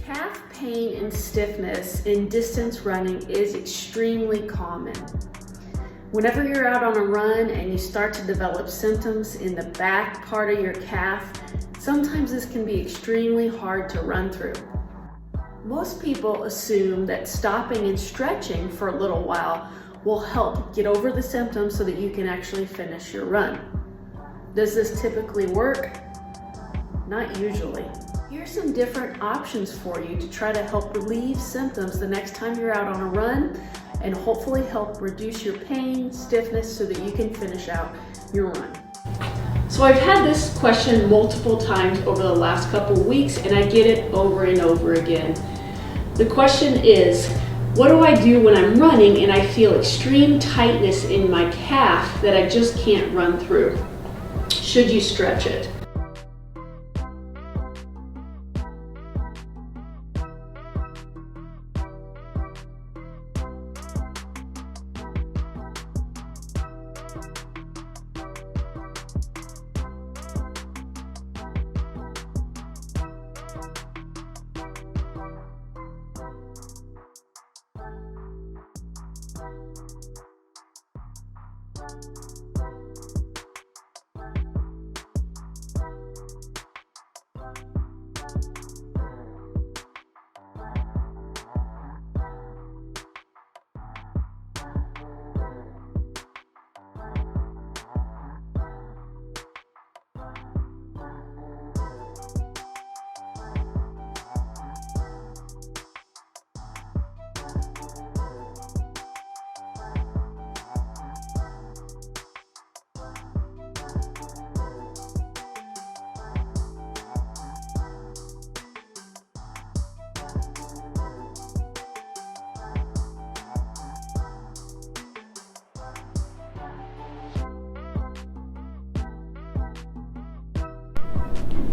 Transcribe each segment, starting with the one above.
Calf pain and stiffness in distance running is extremely common. Whenever you're out on a run and you start to develop symptoms in the back part of your calf, sometimes this can be extremely hard to run through. Most people assume that stopping and stretching for a little while will help get over the symptoms so that you can actually finish your run. Does this typically work? Not usually. Here's some different options for you to try to help relieve symptoms the next time you're out on a run and hopefully help reduce your pain, stiffness, so that you can finish out your run. So I've had this question multiple times over the last couple of weeks and I get it over and over again. The question is, what do I do when I'm running and I feel extreme tightness in my calf that I just can't run through? Should you stretch it?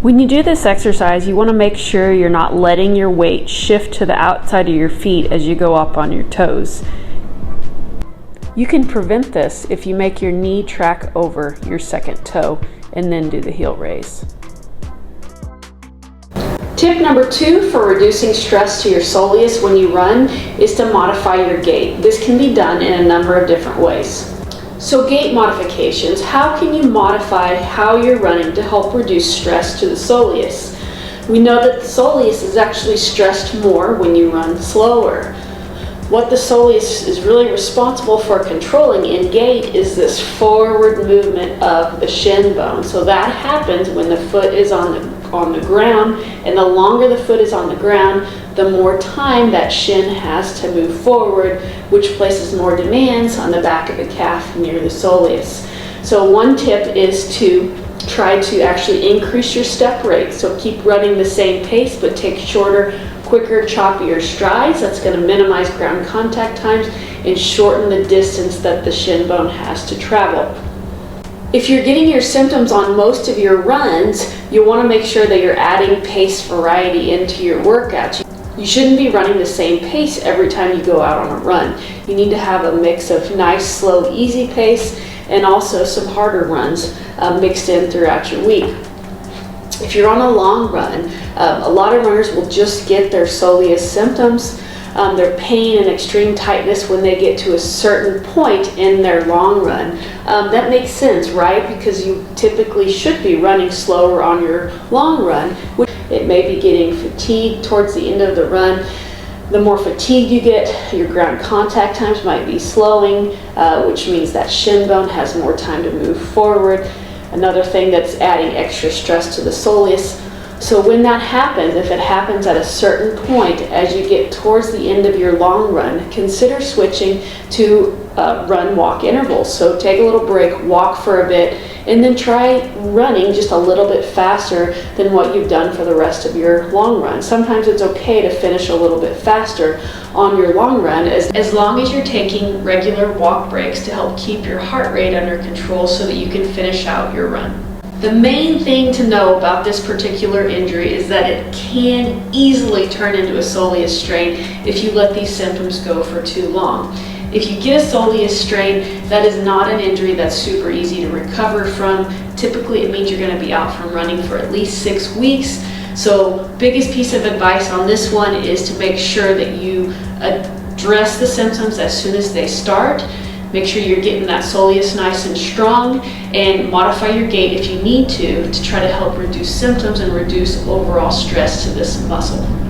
When you do this exercise, you want to make sure you're not letting your weight shift to the outside of your feet as you go up on your toes. You can prevent this if you make your knee track over your second toe and then do the heel raise. Tip number 2 for reducing stress to your soleus when you run is to modify your gait. This can be done in a number of different ways. So gait modifications, how can you modify how you're running to help reduce stress to the soleus? We know that the soleus is actually stressed more when you run slower. What the soleus is really responsible for controlling in gait is this forward movement of the shin bone. So that happens when the foot is on the ground, and the longer the foot is on the ground, the more time that shin has to move forward, which places more demands on the back of the calf near the soleus. So one tip is to try to actually increase your step rate. So keep running the same pace, but take shorter, quicker, choppier strides. That's going to minimize ground contact times and shorten the distance that the shin bone has to travel. If you're getting your symptoms on most of your runs, you want to make sure that you're adding pace variety into your workouts. You shouldn't be running the same pace every time you go out on a run. You need to have a mix of nice, slow, easy pace and also some harder runs mixed in throughout your week. If you're on a long run, a lot of runners will just get their soleus symptoms, their pain and extreme tightness when they get to a certain point in their long run. That makes sense, right? Because you typically should be running slower on your long run. It may be getting fatigued towards the end of the run. The more fatigued you get, your ground contact times might be slowing, which means that shin bone has more time to move forward. Another thing that's adding extra stress to the soleus. So when that happens, if it happens at a certain point as you get towards the end of your long run, consider switching to run-walk intervals. So take a little break, walk for a bit, and then try running just a little bit faster than what you've done for the rest of your long run. Sometimes it's okay to finish a little bit faster on your long run as long as you're taking regular walk breaks to help keep your heart rate under control so that you can finish out your run. The main thing to know about this particular injury is that it can easily turn into a soleus strain if you let these symptoms go for too long. If you get a soleus strain, that is not an injury that's super easy to recover from. Typically, it means you're going to be out from running for at least 6 weeks. So biggest piece of advice on this one is to make sure that you address the symptoms as soon as they start. Make sure you're getting that soleus nice and strong, and modify your gait if you need to try to help reduce symptoms and reduce overall stress to this muscle.